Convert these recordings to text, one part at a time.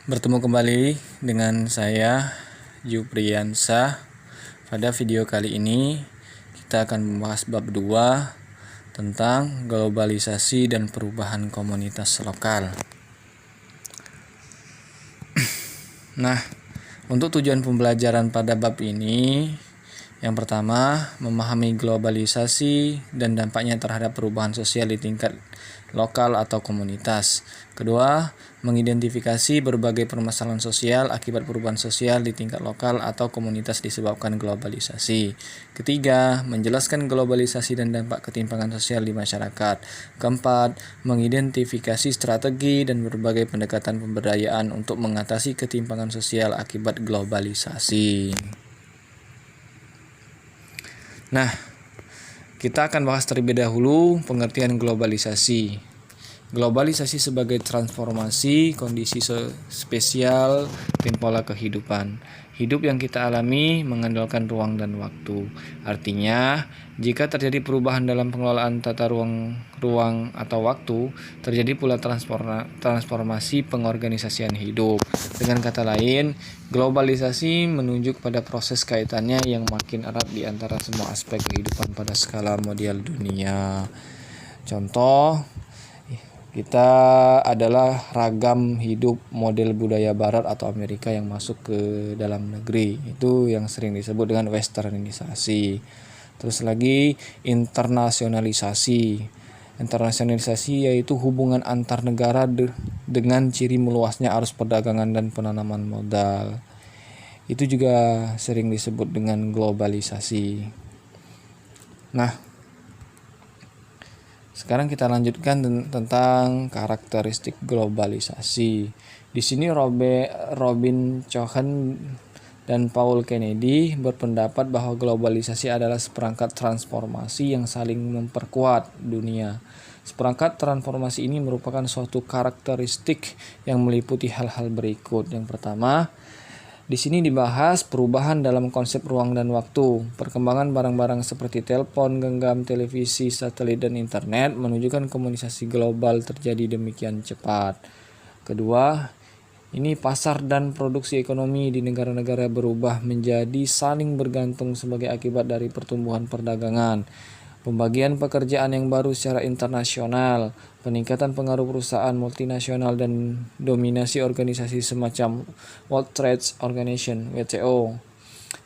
Bertemu kembali dengan saya Jupriyansa. Pada video kali ini kita akan membahas bab 2 tentang globalisasi dan perubahan komunitas lokal. Nah, untuk tujuan pembelajaran pada bab ini, yang pertama, memahami globalisasi dan dampaknya terhadap perubahan sosial di tingkat lokal atau komunitas. Kedua, mengidentifikasi berbagai permasalahan sosial akibat perubahan sosial di tingkat lokal atau komunitas disebabkan globalisasi. Ketiga, menjelaskan globalisasi dan dampak ketimpangan sosial di masyarakat. Keempat, mengidentifikasi strategi dan berbagai pendekatan pemberdayaan untuk mengatasi ketimpangan sosial akibat globalisasi. Nah, kita akan bahas terlebih dahulu pengertian globalisasi. Globalisasi sebagai transformasi kondisi spesial dan pola kehidupan. Hidup yang kita alami mengandalkan ruang dan waktu. Artinya, jika terjadi perubahan dalam pengelolaan tata ruang atau waktu, terjadi pula transformasi pengorganisasian hidup. Dengan kata lain, globalisasi menunjuk pada proses kaitannya yang makin erat di antara semua aspek kehidupan pada skala model dunia. Contoh, kita adalah ragam hidup model budaya barat atau Amerika yang masuk ke dalam negeri. Itu yang sering disebut dengan westernisasi. Terus lagi internasionalisasi. Internasionalisasi yaitu hubungan antar negara dengan ciri meluasnya arus perdagangan dan penanaman modal. Itu juga sering disebut dengan globalisasi. Nah, sekarang kita lanjutkan tentang karakteristik globalisasi. Di sini Robin Cohen dan Paul Kennedy berpendapat bahwa globalisasi adalah seperangkat transformasi yang saling memperkuat dunia. Seperangkat transformasi ini merupakan suatu karakteristik yang meliputi hal-hal berikut. Yang pertama, di sini dibahas perubahan dalam konsep ruang dan waktu. Perkembangan barang-barang seperti telepon, genggam, televisi, satelit, dan internet menunjukkan komunikasi global terjadi demikian cepat. Kedua, ini pasar dan produksi ekonomi di negara-negara berubah menjadi saling bergantung sebagai akibat dari pertumbuhan perdagangan. Pembagian pekerjaan yang baru secara internasional, peningkatan pengaruh perusahaan multinasional dan dominasi organisasi semacam World Trade Organization (WTO),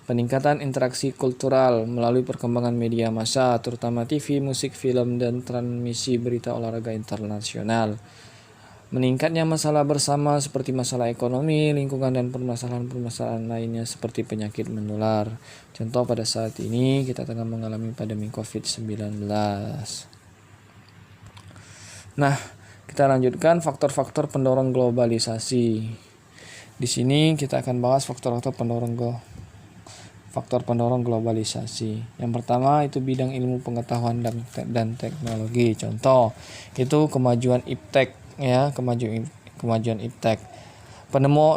peningkatan interaksi kultural melalui perkembangan media massa, terutama TV, musik, film, dan transmisi berita olahraga internasional. Meningkatnya masalah bersama seperti masalah ekonomi, lingkungan, dan permasalahan-permasalahan lainnya seperti penyakit menular. Contoh pada saat ini kita tengah mengalami pandemi COVID-19. Nah, kita lanjutkan faktor-faktor pendorong globalisasi. Di sini kita akan bahas faktor-faktor pendorong globalisasi. Yang pertama itu bidang ilmu pengetahuan dan teknologi. Contoh, itu kemajuan iptek. Kemajuan iptek.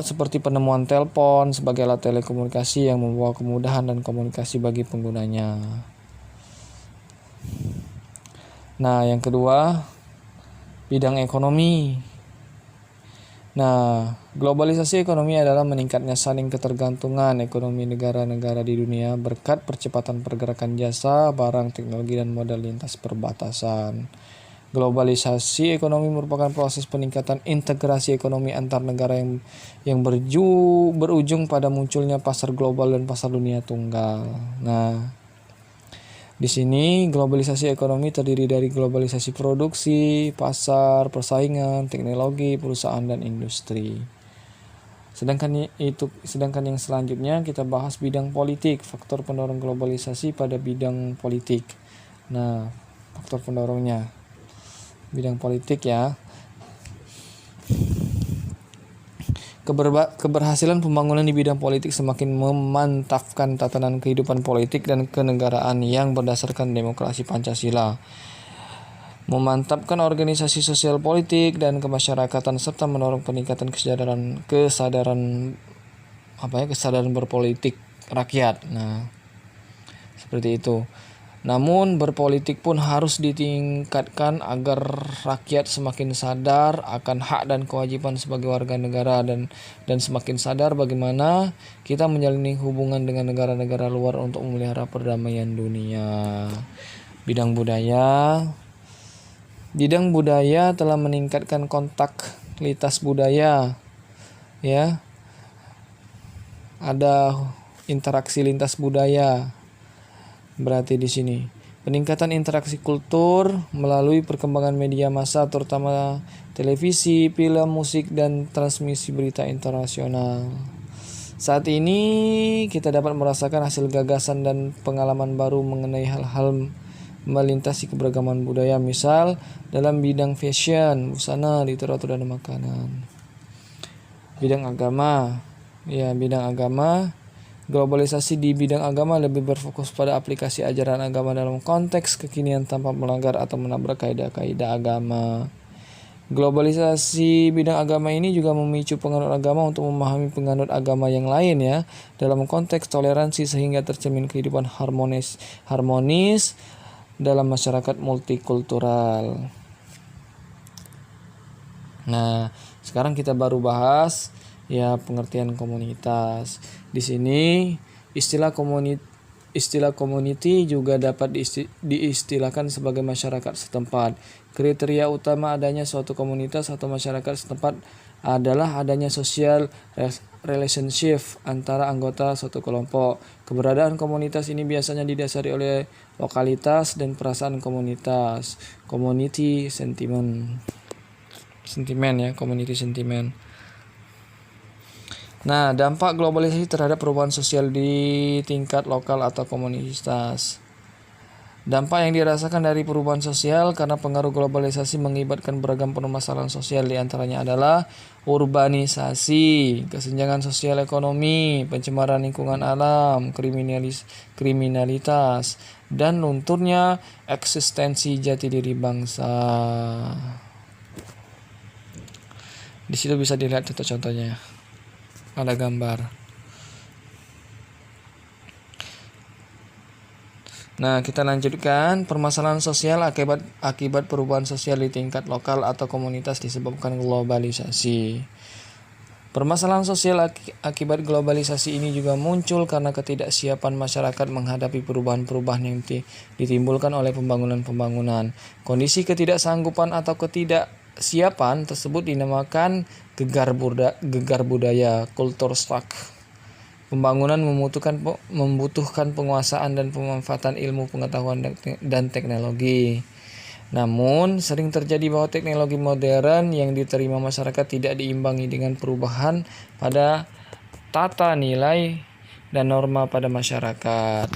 Seperti penemuan telepon sebagai alat telekomunikasi yang membawa kemudahan dan komunikasi bagi penggunanya. Nah, yang kedua, bidang ekonomi. Nah, globalisasi ekonomi adalah meningkatnya saling ketergantungan ekonomi negara-negara di dunia berkat percepatan pergerakan jasa, barang, teknologi, dan modal lintas perbatasan. Globalisasi ekonomi merupakan proses peningkatan integrasi ekonomi antar negara yang berujung pada munculnya pasar global dan pasar dunia tunggal. Nah, di sini globalisasi ekonomi terdiri dari globalisasi produksi, pasar, persaingan, teknologi, perusahaan, dan industri. Sedangkan yang selanjutnya kita bahas bidang politik, faktor pendorong globalisasi pada bidang politik. Nah, faktor pendorongnya bidang politik ya. Keberhasilan pembangunan di bidang politik semakin memantapkan tatanan kehidupan politik dan kenegaraan yang berdasarkan demokrasi Pancasila, memantapkan organisasi sosial politik dan kemasyarakatan serta mendorong peningkatan kesadaran berpolitik rakyat. Nah, seperti itu. Namun berpolitik pun harus ditingkatkan agar rakyat semakin sadar akan hak dan kewajiban sebagai warga negara dan semakin sadar bagaimana kita menjalin hubungan dengan negara-negara luar untuk memelihara perdamaian dunia. Bidang budaya telah meningkatkan kontak lintas budaya, ya. Ada interaksi lintas budaya. Berarti di sini peningkatan interaksi kultur melalui perkembangan media massa terutama televisi, film, musik dan transmisi berita internasional. Saat ini kita dapat merasakan hasil gagasan dan pengalaman baru mengenai hal-hal melintasi keberagaman budaya, misal dalam bidang fashion, busana, literatur dan makanan. Bidang agama. Globalisasi di bidang agama lebih berfokus pada aplikasi ajaran agama dalam konteks kekinian tanpa melanggar atau menabrak kaidah-kaidah agama. Globalisasi bidang agama ini juga memicu penganut agama untuk memahami penganut agama yang lain, ya, dalam konteks toleransi sehingga tercermin kehidupan harmonis dalam masyarakat multikultural. Nah, sekarang kita baru bahas pengertian komunitas. Di sini istilah community juga dapat diistilahkan sebagai masyarakat setempat. Kriteria utama adanya suatu komunitas atau masyarakat setempat adalah adanya social relationship antara anggota suatu kelompok. Keberadaan komunitas ini biasanya didasari oleh lokalitas dan perasaan komunitas. Community sentiment community sentiment. Nah, dampak globalisasi terhadap perubahan sosial di tingkat lokal atau komunitas. Dampak yang dirasakan dari perubahan sosial karena pengaruh globalisasi mengakibatkan beragam permasalahan sosial, di antaranya adalah urbanisasi, kesenjangan sosial ekonomi, pencemaran lingkungan alam, kriminalitas, dan lunturnya eksistensi jati diri bangsa. Di situ bisa dilihat contoh-contohnya. Ada gambar. Nah, kita lanjutkan. Permasalahan sosial akibat perubahan sosial di tingkat lokal atau komunitas disebabkan globalisasi. Permasalahan sosial akibat globalisasi ini juga muncul karena ketidaksiapan masyarakat menghadapi perubahan-perubahan yang ditimbulkan oleh pembangunan. Kondisi ketidaksanggupan atau ketidaksiapan tersebut dinamakan gegar budaya, culture shock. Pembangunan membutuhkan penguasaan dan pemanfaatan ilmu pengetahuan dan teknologi. Namun, sering terjadi bahwa teknologi modern yang diterima masyarakat tidak diimbangi dengan perubahan pada tata nilai dan norma pada masyarakat.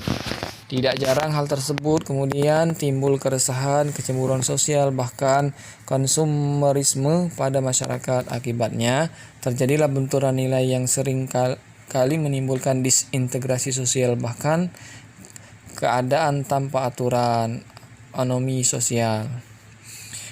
Tidak jarang hal tersebut kemudian timbul keresahan, kecemburuan sosial, bahkan konsumerisme pada masyarakat. Akibatnya, terjadilah benturan nilai yang sering kali menimbulkan disintegrasi sosial, bahkan keadaan tanpa aturan, anomi sosial.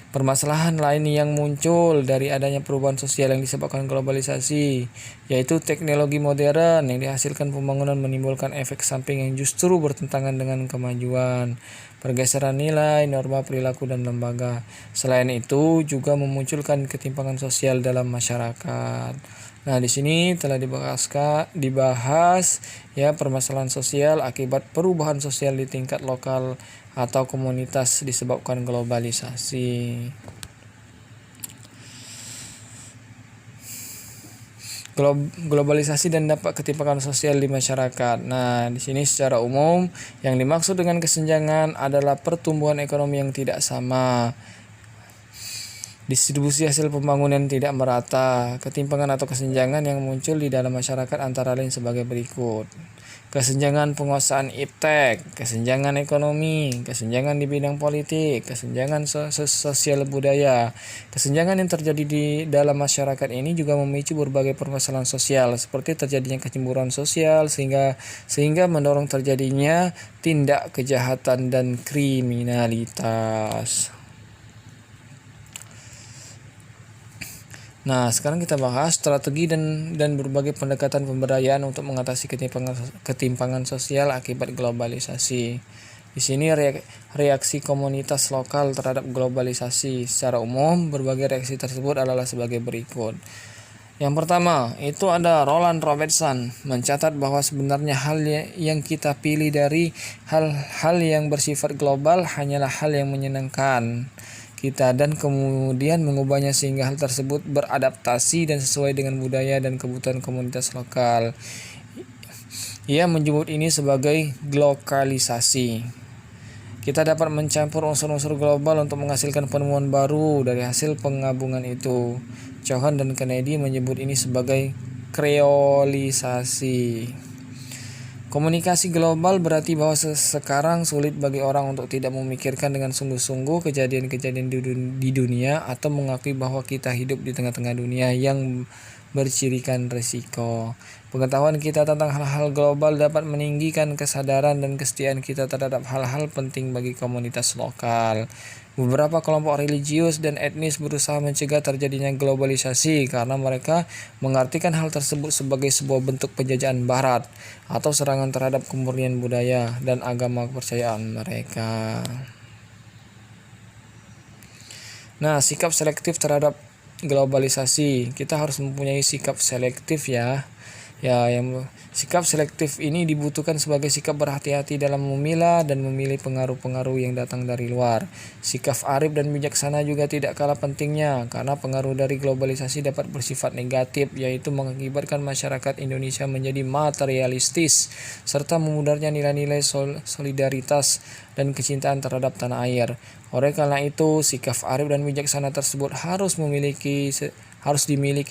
Permasalahan lain yang muncul dari adanya perubahan sosial yang disebabkan globalisasi, yaitu teknologi modern yang dihasilkan pembangunan menimbulkan efek samping yang justru bertentangan dengan kemajuan, pergeseran nilai, norma perilaku dan lembaga. Selain itu juga memunculkan ketimpangan sosial dalam masyarakat. Nah, di sini telah dibahas permasalahan sosial akibat perubahan sosial di tingkat lokal atau komunitas disebabkan globalisasi. Globalisasi dan dampak ketimpangan sosial di masyarakat. Nah, di sini secara umum yang dimaksud dengan kesenjangan adalah pertumbuhan ekonomi yang tidak sama, distribusi hasil pembangunan tidak merata, ketimpangan atau kesenjangan yang muncul di dalam masyarakat antara lain sebagai berikut. Kesenjangan penguasaan iptek, kesenjangan ekonomi, kesenjangan di bidang politik, kesenjangan sosial budaya. Kesenjangan yang terjadi di dalam masyarakat ini juga memicu berbagai permasalahan sosial, seperti terjadinya kecemburuan sosial sehingga mendorong terjadinya tindak kejahatan dan kriminalitas. Nah, sekarang kita bahas strategi dan berbagai pendekatan pemberdayaan untuk mengatasi ketimpangan sosial akibat globalisasi. Di sini reaksi komunitas lokal terhadap globalisasi. Secara umum, berbagai reaksi tersebut adalah sebagai berikut. Yang pertama, itu ada Roland Robertson mencatat bahwa sebenarnya hal yang kita pilih dari hal-hal yang bersifat global hanyalah hal yang menyenangkan kita dan kemudian mengubahnya sehingga hal tersebut beradaptasi dan sesuai dengan budaya dan kebutuhan komunitas lokal. Ia menyebut ini sebagai glokalisasi. Kita dapat mencampur unsur-unsur global untuk menghasilkan penemuan baru dari hasil penggabungan itu. Cohen dan Kennedy menyebut ini sebagai kreolisasi. Komunikasi global berarti bahwa sekarang sulit bagi orang untuk tidak memikirkan dengan sungguh-sungguh kejadian-kejadian di dunia atau mengakui bahwa kita hidup di tengah-tengah dunia yang bercirikan risiko. Pengetahuan kita tentang hal-hal global dapat meninggikan kesadaran dan kesetiaan kita terhadap hal-hal penting bagi komunitas lokal. Beberapa kelompok religius dan etnis berusaha mencegah terjadinya globalisasi karena mereka mengartikan hal tersebut sebagai sebuah bentuk penjajahan Barat atau serangan terhadap kemurnian budaya dan agama kepercayaan mereka. Nah, sikap selektif terhadap globalisasi. Kita harus mempunyai sikap selektif ya. Yang sikap selektif ini dibutuhkan sebagai sikap berhati-hati dalam memilah dan memilih pengaruh-pengaruh yang datang dari luar. Sikap arif dan bijaksana juga tidak kalah pentingnya karena pengaruh dari globalisasi dapat bersifat negatif, yaitu mengakibatkan masyarakat Indonesia menjadi materialistis serta memudarnya nilai-nilai solidaritas dan kecintaan terhadap tanah air. Oleh karena itu, sikap arif dan bijaksana tersebut harus dimiliki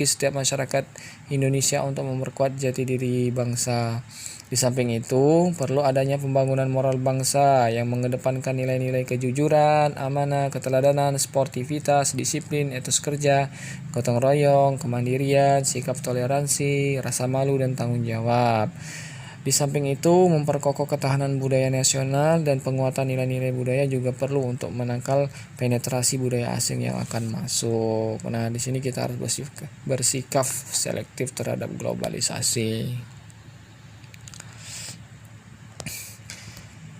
setiap masyarakat Indonesia untuk memperkuat jati diri bangsa. Di samping itu, perlu adanya pembangunan moral bangsa yang mengedepankan nilai-nilai kejujuran, amanah, keteladanan, sportivitas, disiplin, etos kerja, gotong royong, kemandirian, sikap toleransi, rasa malu, dan tanggung jawab. Di samping itu, memperkokoh ketahanan budaya nasional dan penguatan nilai-nilai budaya juga perlu untuk menangkal penetrasi budaya asing yang akan masuk. Nah, di sini kita harus bersikap selektif terhadap globalisasi.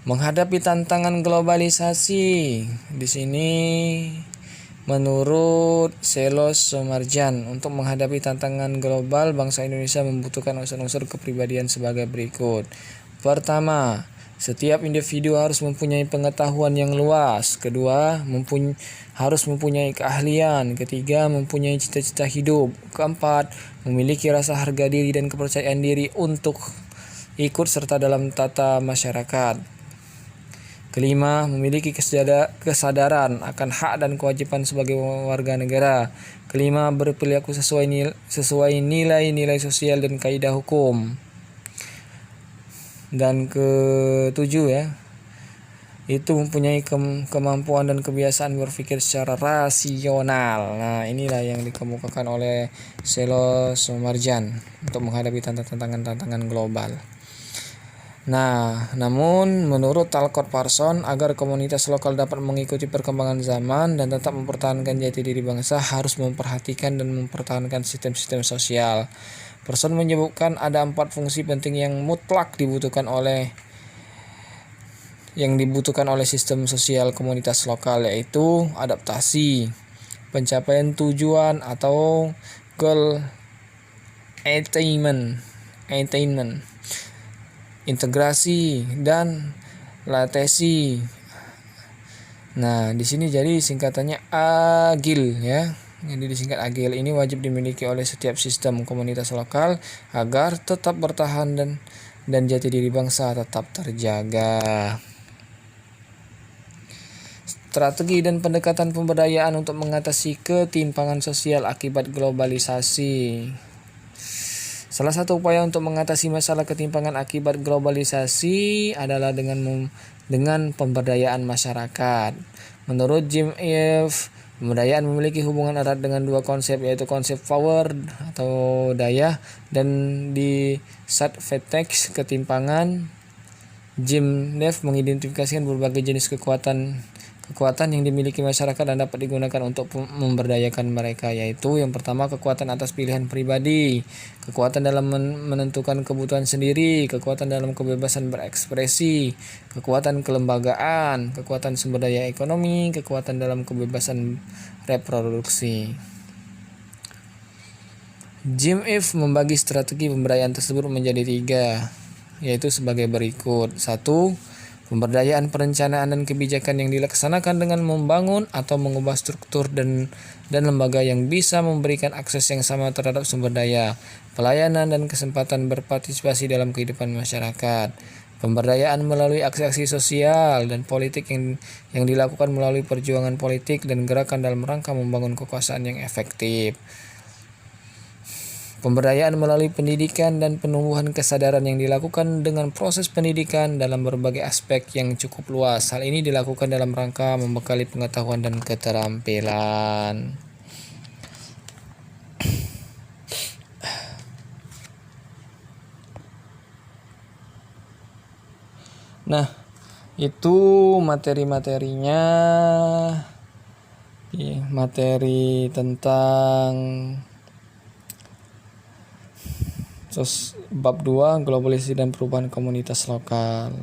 Menghadapi tantangan globalisasi, di sini menurut Selos Somarjan, untuk menghadapi tantangan global, bangsa Indonesia membutuhkan unsur-unsur kepribadian sebagai berikut. Pertama, setiap individu harus mempunyai pengetahuan yang luas. Kedua, harus mempunyai keahlian. Ketiga, mempunyai cita-cita hidup. Keempat, memiliki rasa harga diri dan kepercayaan diri untuk ikut serta dalam tata masyarakat. Kelima, memiliki kesadaran akan hak dan kewajiban sebagai warga negara. Kelima, berperilaku sesuai nilai-nilai sosial dan kaidah hukum. Dan ketujuh itu mempunyai kemampuan dan kebiasaan berpikir secara rasional. Nah, inilah yang dikemukakan oleh Selos Somarjan untuk menghadapi tantangan global. Nah, namun menurut Talcott Parson, agar komunitas lokal dapat mengikuti perkembangan zaman dan tetap mempertahankan jati diri bangsa, harus memperhatikan dan mempertahankan sistem-sistem sosial. Parson menyebutkan ada 4 fungsi penting yang mutlak dibutuhkan oleh sistem sosial komunitas lokal, yaitu adaptasi, pencapaian tujuan atau goal attainment, integrasi, dan latesi. Nah, di sini jadi singkatannya AGIL ya. Jadi disingkat AGIL. Ini wajib dimiliki oleh setiap sistem komunitas lokal agar tetap bertahan dan jati diri bangsa tetap terjaga. Strategi dan pendekatan pemberdayaan untuk mengatasi ketimpangan sosial akibat globalisasi. Salah satu upaya untuk mengatasi masalah ketimpangan akibat globalisasi adalah dengan pemberdayaan masyarakat. Menurut Jim Ive, pemberdayaan memiliki hubungan erat dengan 2 konsep, yaitu konsep power atau daya dan di ketimpangan. Jim Ive mengidentifikasikan berbagai jenis kekuatan yang dimiliki masyarakat dan dapat digunakan untuk memberdayakan mereka, yaitu yang pertama kekuatan atas pilihan pribadi, kekuatan dalam menentukan kebutuhan sendiri, kekuatan dalam kebebasan berekspresi, kekuatan kelembagaan, kekuatan sumber daya ekonomi, kekuatan dalam kebebasan reproduksi. Jim Ive membagi strategi pemberdayaan tersebut menjadi 3, yaitu sebagai berikut. 1. Pemberdayaan perencanaan dan kebijakan yang dilaksanakan dengan membangun atau mengubah struktur dan lembaga yang bisa memberikan akses yang sama terhadap sumber daya, pelayanan, dan kesempatan berpartisipasi dalam kehidupan masyarakat. Pemberdayaan melalui aksi-aksi sosial dan politik yang dilakukan melalui perjuangan politik dan gerakan dalam rangka membangun kekuasaan yang efektif. Pemberdayaan melalui pendidikan dan penumbuhan kesadaran yang dilakukan dengan proses pendidikan dalam berbagai aspek yang cukup luas. Hal ini dilakukan dalam rangka membekali pengetahuan dan keterampilan. Nah, itu materi-materinya. Materi tentang bab 2, globalisasi dan perubahan komunitas lokal.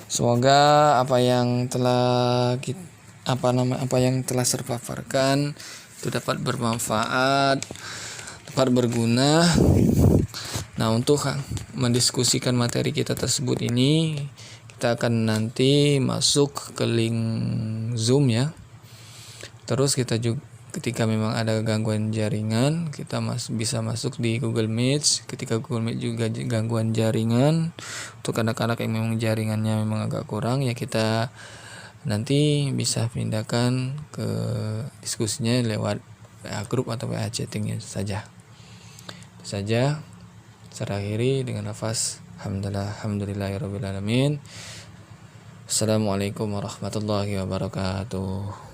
Semoga apa yang telah saya paparkan itu dapat bermanfaat, dapat berguna. Nah, untuk mendiskusikan materi kita tersebut ini, kita akan nanti masuk ke link Zoom ya. Terus kita juga ketika memang ada gangguan jaringan, kita bisa masuk di Google Meet. Ketika Google Meet juga gangguan jaringan, untuk anak-anak yang memang jaringannya memang agak kurang, ya kita nanti bisa pindahkan ke diskusinya lewat WA group atau WA chatting saja. Itu saja. Saya akhiri dengan lafaz alhamdulillahirabbil alamin. Assalamualaikum warahmatullahi wabarakatuh.